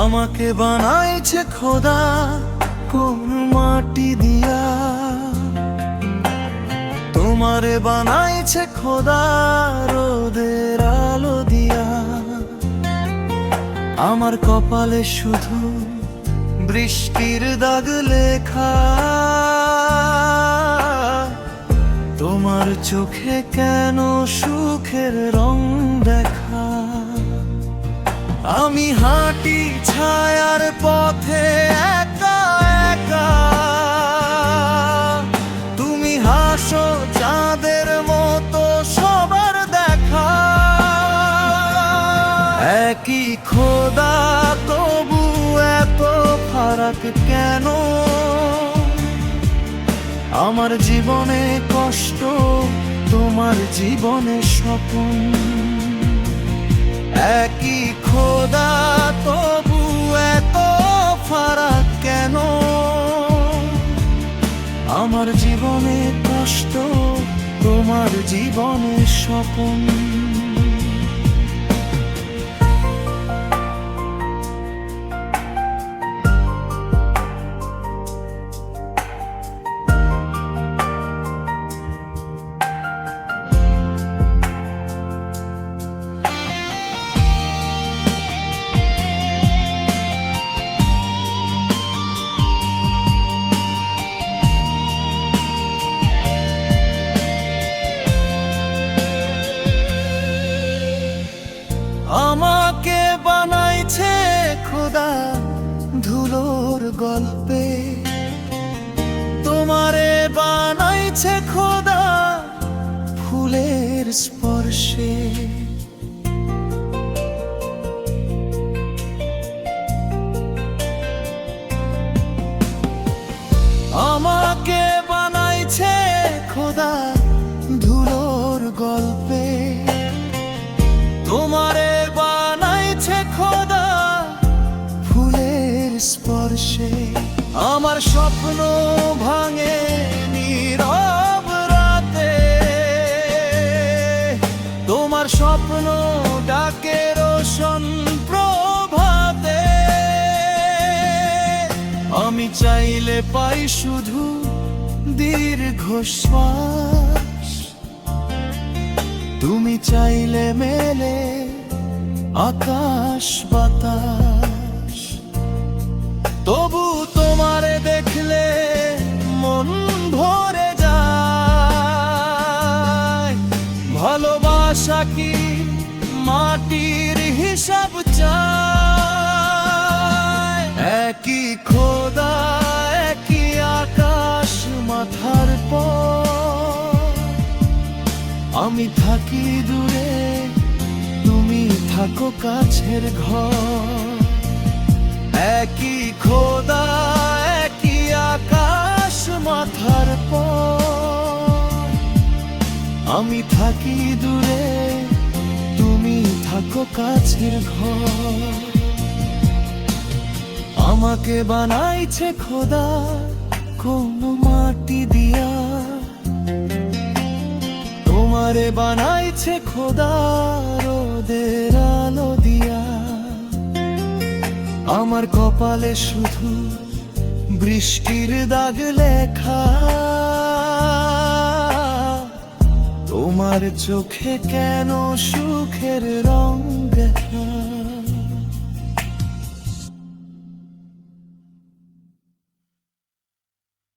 আমাকে বানাইছে খোদা কোন মাটি দিয়া, তোমারে বানাইছে খোদা রোদের আলো দিয়া। আমার কপালে শুধু বৃষ্টির দাগ লেখা, তোমার চোখে কেন সুখের রং দেখা। আমি হাঁটি ছায়ার পথে একা একা, তুমি হাসো চাঁদের মতো সবার দেখা। একই খোদা তবু এত ফারাক কেন, আমার জীবনে কষ্ট তোমার জীবনে স্বপ্ন। একই খোদা তবু এত ফারাক কেন, আমার জীবনে কষ্ট তোমার জীবনে স্বপ্ন। আমাকে বানাইছে খোদা ধুলোর গল্পে, তোমারে বানাইছে খোদা ফুলের স্পর্শে। আমাকে বানাইছে খোদা ধুলোর গল্পে, তোমারে বানাইছে খোদা ফুলের স্পর্শে। আমার স্বপ্ন ভাঙে নীরব রাতে, তোমার স্বপ্ন ডাকে রোশন প্রভাতে। আমি চাইলে পাই শুধু দীর্ঘশ্বাস, তুমি চাইলে মেলে আকাশ বাতাস। তবু তোমারে দেখলে মন ভরে যায়, ভালোবাসা কি মাটির হিসাব চায়। একই খোদা একই আকাশ মাথার পর, আমি থাকি দূরে তুমি থাকো কাছের ঘর। একই খোদা একই আকাশ মাথার পর, আমি থাকি দূরে তুমি থাকো কাছের ঘর। আমাকে বানাইছে খোদা কোন মাটি দিয়া, তোমারে বানাইছে খোদা রোদের আলো দিয়া। আমার কপালে শুধু বৃষ্টির দাগ লেখা, তোমার চোখে কেন সুখের রং দেখা।